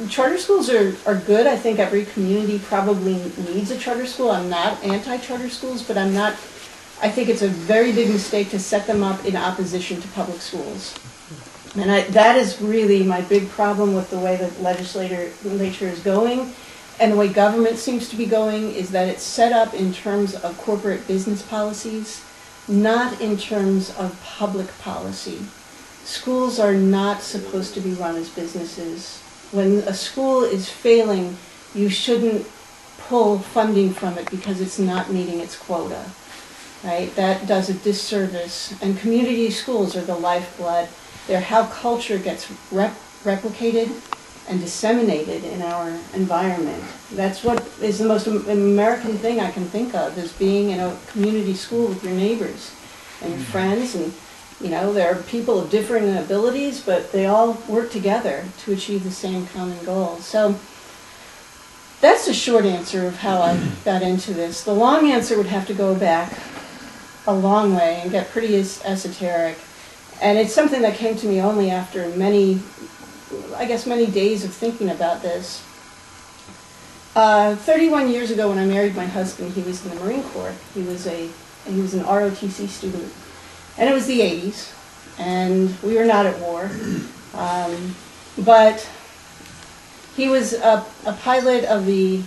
charter schools are good. I think every community probably needs a charter school. I'm not anti-charter schools, but I think it's a very big mistake to set them up in opposition to public schools. And that is really my big problem with the way the legislature is going, and the way government seems to be going, is that it's set up in terms of corporate business policies, not in terms of public policy. Schools are not supposed to be run as businesses. When a school is failing, you shouldn't pull funding from it because it's not meeting its quota, right? That does a disservice. And community schools are the lifeblood. They're how culture gets replicated and disseminated in our environment. That's what is the most American thing I can think of, is being in a community school with your neighbors and your friends. And you know, there are people of differing abilities, but they all work together to achieve the same common goal. So that's the short answer of how I got into this. The long answer would have to go back a long way and get pretty esoteric. And it's something that came to me only after many days of thinking about this. 31 years ago when I married my husband, he was in the Marine Corps. He was an ROTC student. And it was the 80s, and we were not at war. But he was a pilot of the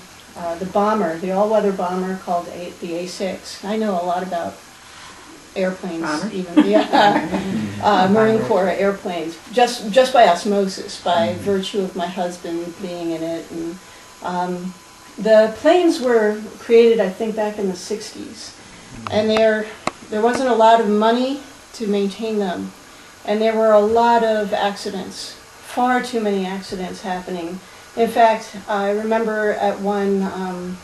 bomber, the all-weather bomber called the A-6. I know a lot about airplanes, even Marine Corps airplanes, just by osmosis, by virtue of my husband being in it. And the planes were created, I think, back in the 60s, and there wasn't a lot of money to maintain them, and there were a lot of accidents, far too many accidents happening. In fact, I remember at one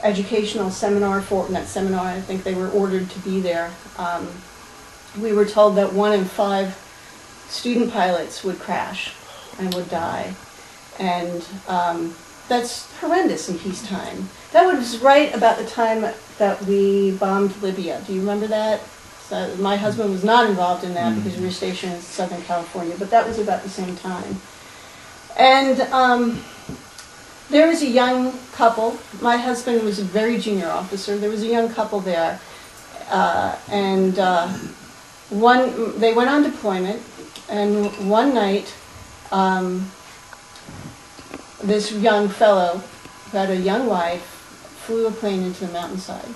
educational seminar, I think they were ordered to be there, we were told that 1 in 5 student pilots would crash and would die. And that's horrendous in peacetime. That was right about the time that we bombed Libya. Do you remember that? So my husband was not involved in that because we were stationed in Southern California, but that was about the same time. And there was a young couple. My husband was a very junior officer. There was a young couple there. They went on deployment, and one night, this young fellow who had a young wife flew a plane into the mountainside,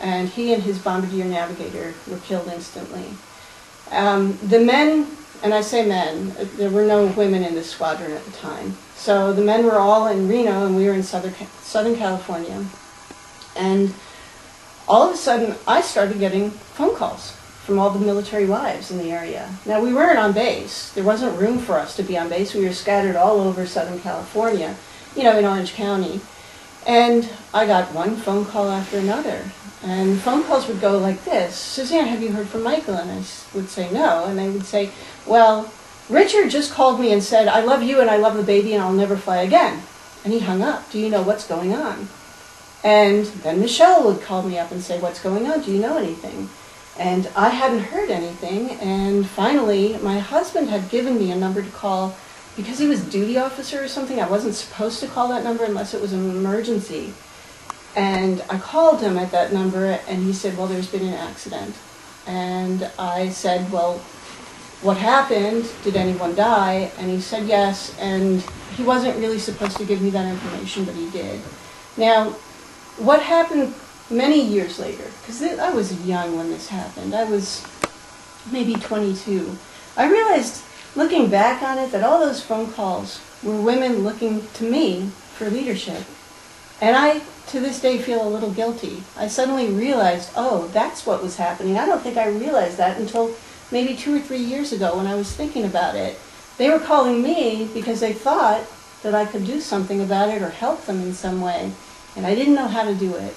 and he and his bombardier navigator were killed instantly. The men, and I say men, there were no women in this squadron at the time, so the men were all in Reno, and we were in Southern California. And all of a sudden, I started getting phone calls from all the military wives in the area. Now, we weren't on base. There wasn't room for us to be on base. We were scattered all over Southern California, in Orange County. And I got one phone call after another. And phone calls would go like this: Suzanne, have you heard from Michael? And I would say no. And they would say, well, Richard just called me and said, I love you and I love the baby and I'll never fly again. And he hung up. Do you know what's going on? And then Michelle would call me up and say, what's going on? Do you know anything? And I hadn't heard anything. And finally, my husband had given me a number to call because he was a duty officer or something. I wasn't supposed to call that number unless it was an emergency. And I called him at that number, and he said, well, there's been an accident. And I said, well, what happened? Did anyone die? And he said yes, and he wasn't really supposed to give me that information, but he did. Now, what happened many years later, because I was young when this happened, I was maybe 22, I realized, looking back on it, that all those phone calls were women looking to me for leadership. And I, to this day, feel a little guilty. I suddenly realized, oh, that's what was happening. I don't think I realized that until maybe 2 or 3 years ago when I was thinking about it. They were calling me because they thought that I could do something about it or help them in some way. And I didn't know how to do it.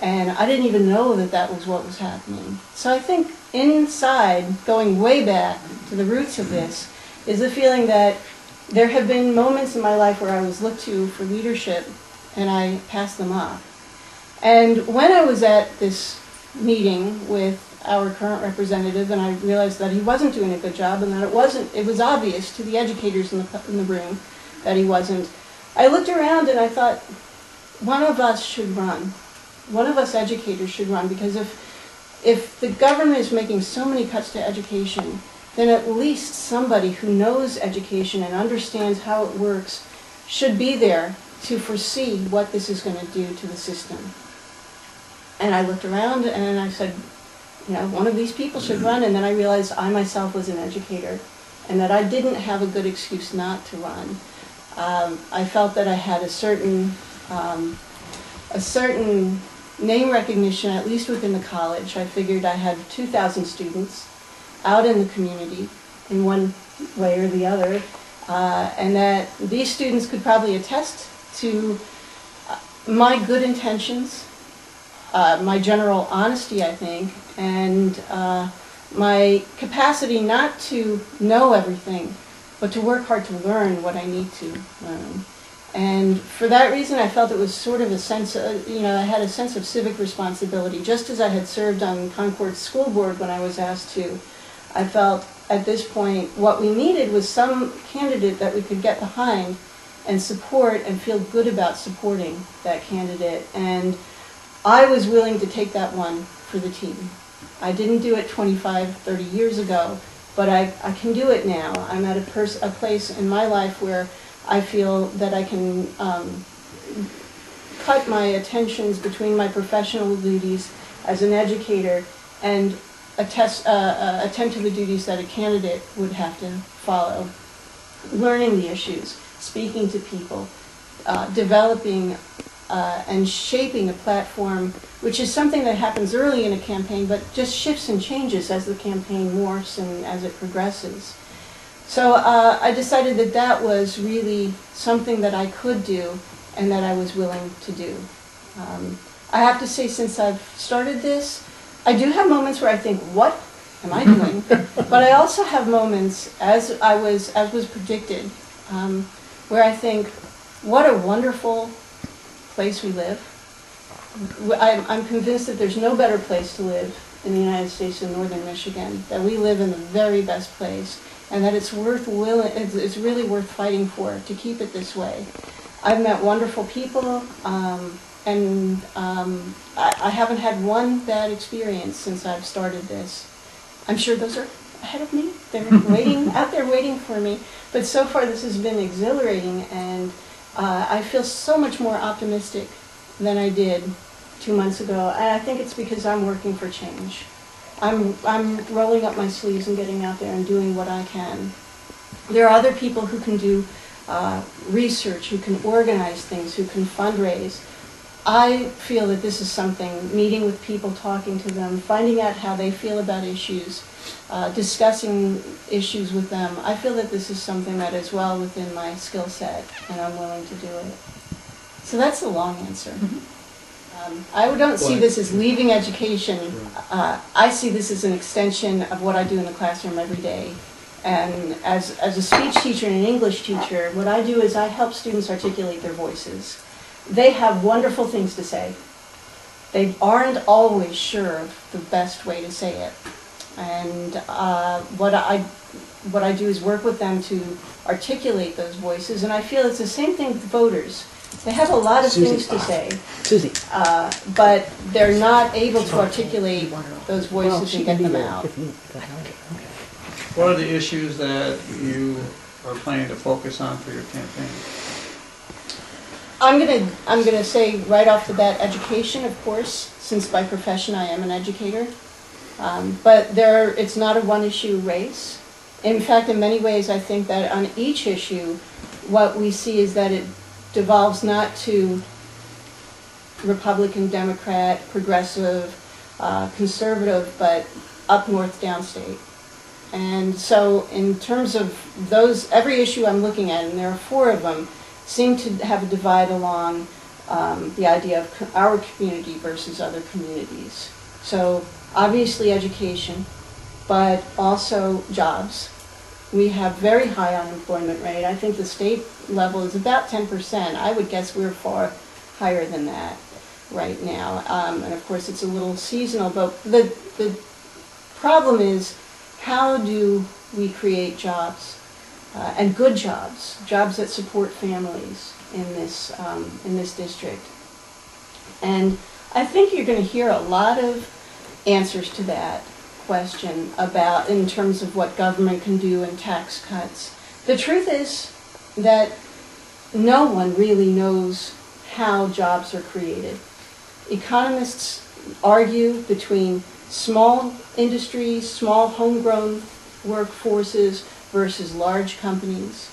And I didn't even know that that was what was happening. So I think inside, going way back to the roots of this, is the feeling that there have been moments in my life where I was looked to for leadership and I passed them up. And when I was at this meeting with our current representative, and I realized that he wasn't doing a good job and that it was obvious to the educators in the room that he wasn't. I looked around and I thought, one of us should run. One of us educators should run, because if the government is making so many cuts to education, then at least somebody who knows education and understands how it works should be there to foresee what this is going to do to the system. And I looked around and I said, one of these people should run. And then I realized I myself was an educator and that I didn't have a good excuse not to run. I felt that I had a certain name recognition, at least within the college. I figured I had 2,000 students out in the community in one way or the other, and that these students could probably attest to my good intentions, my general honesty, I think, and my capacity not to know everything, but to work hard to learn what I need to learn. And for that reason, I felt it was sort of a sense of, I had a sense of civic responsibility. Just as I had served on Concord's school board when I was asked to, I felt at this point what we needed was some candidate that we could get behind and support and feel good about supporting that candidate. And I was willing to take that one for the team. I didn't do it 25, 30 years ago, but I can do it now. I'm at a place in my life where I feel that I can cut my attentions between my professional duties as an educator and attend to the duties that a candidate would have to follow. Learning the issues, speaking to people, developing and shaping a platform, which is something that happens early in a campaign, but just shifts and changes as the campaign morphs and as it progresses. So I decided that that was really something that I could do and that I was willing to do. I have to say, since I've started this, I do have moments where I think, what am I doing? But I also have moments, as was predicted, where I think, what a wonderful place we live. I'm convinced that there's no better place to live in the United States than northern Michigan, that we live in the very best place, and that it's really worth fighting for to keep it this way. I've met wonderful people, and I haven't had one bad experience since I've started this. I'm sure those are ahead of me. They're out there waiting for me. But so far this has been exhilarating, and I feel so much more optimistic than I did 2 months ago. And I think it's because I'm working for change. I'm rolling up my sleeves and getting out there and doing what I can. There are other people who can do research, who can organize things, who can fundraise. I feel that this is something, meeting with people, talking to them, finding out how they feel about issues, discussing issues with them. I feel that this is something that is well within my skill set, and I'm willing to do it. So that's the long answer. Mm-hmm. I don't see this as leaving education. I see this as an extension of what I do in the classroom every day. And as a speech teacher and an English teacher, what I do is I help students articulate their voices. They have wonderful things to say. They aren't always sure of the best way to say it. And what I do is work with them to articulate those voices. And I feel it's the same thing with voters. They have a lot of things to say, but they're not able to articulate those voices and get them out. What are the issues that you are planning to focus on for your campaign? I'm gonna say right off the bat, education, of course, since by profession I am an educator. But it's not a one-issue race. In fact, in many ways, I think that on each issue, what we see is that it devolves not to Republican, Democrat, progressive, conservative, but up north, downstate. And so in terms of those, every issue I'm looking at, and there are 4 of them, seem to have a divide along the idea of our community versus other communities. So obviously education, but also jobs. We have very high unemployment rate. I think the state level is about 10%. I would guess we're far higher than that right now. And of course it's a little seasonal, but the problem is, how do we create jobs? and good jobs, jobs that support families in this district. And I think you're going to hear a lot of answers to that question about in terms of what government can do and tax cuts. The truth is that no one really knows how jobs are created. Economists argue between small industries, small homegrown workforces versus large companies.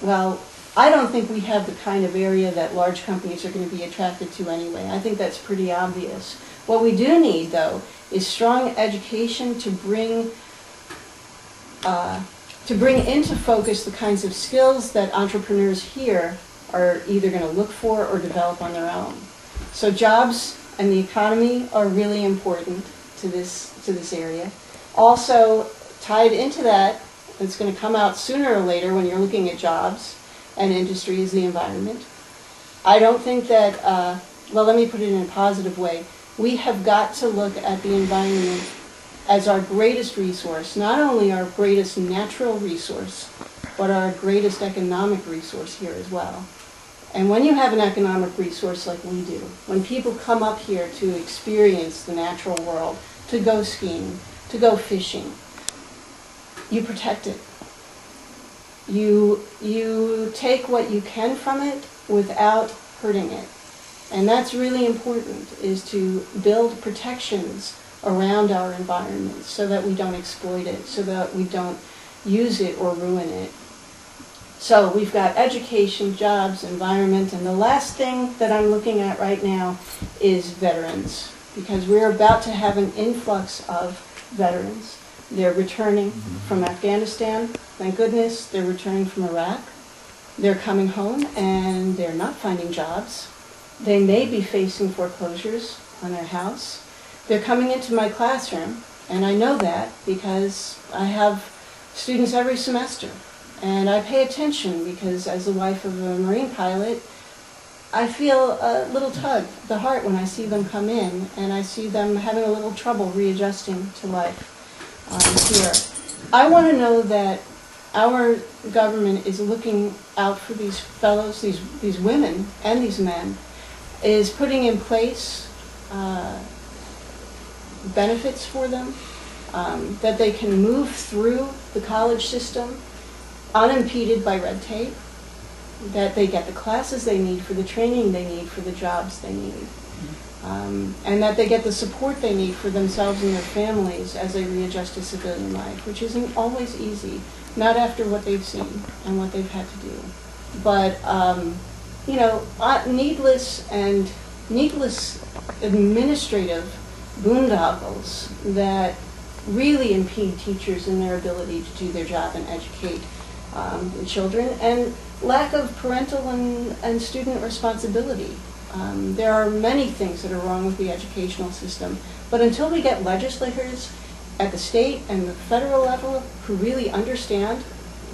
Well, I don't think we have the kind of area that large companies are going to be attracted to anyway. I think that's pretty obvious. What we do need, though, is strong education to bring into focus the kinds of skills that entrepreneurs here are either going to look for or develop on their own. So jobs and the economy are really important to this area. Also, tied into that, it's going to come out sooner or later when you're looking at jobs and industry, is the environment. I don't think that, well, let me put it in a positive way. We have got to look at the environment as our greatest resource, not only our greatest natural resource, but our greatest economic resource here as well. And when you have an economic resource like we do, when people come up here to experience the natural world, to go skiing, to go fishing, you protect it. You take what you can from it without hurting it. And that's really important, is to build protections around our environment so that we don't exploit it, so that we don't use it or ruin it. So we've got education, jobs, environment, and the last thing that I'm looking at right now is veterans, because we're about to have an influx of veterans. They're returning from Afghanistan, thank goodness. They're returning from Iraq. They're coming home and they're not finding jobs. They may be facing foreclosures on their house. They're coming into my classroom, and I know that because I have students every semester. And I pay attention because as the wife of a Marine pilot, I feel a little tug at the heart when I see them come in and I see them having a little trouble readjusting to life here. I want to know that our government is looking out for these fellows, these women and these men, is putting in place benefits for them, that they can move through the college system unimpeded by red tape, that they get the classes they need for the training they need for the jobs they need, and that they get the support they need for themselves and their families as they readjust to civilian life, which isn't always easy, not after what they've seen and what they've had to do. But, you know, needless administrative boondoggles that really impede teachers in their ability to do their job and educate the children, and lack of parental and student responsibility. There are many things that are wrong with the educational system, but until we get legislators at the state and the federal level who really understand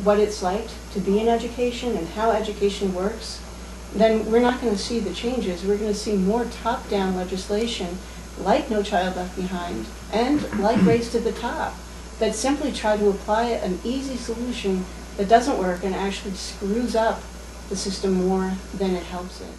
what it's like to be in education and how education works, then we're not going to see the changes. We're going to see more top-down legislation like No Child Left Behind and like Race to the Top that simply try to apply an easy solution that doesn't work and actually screws up the system more than it helps it.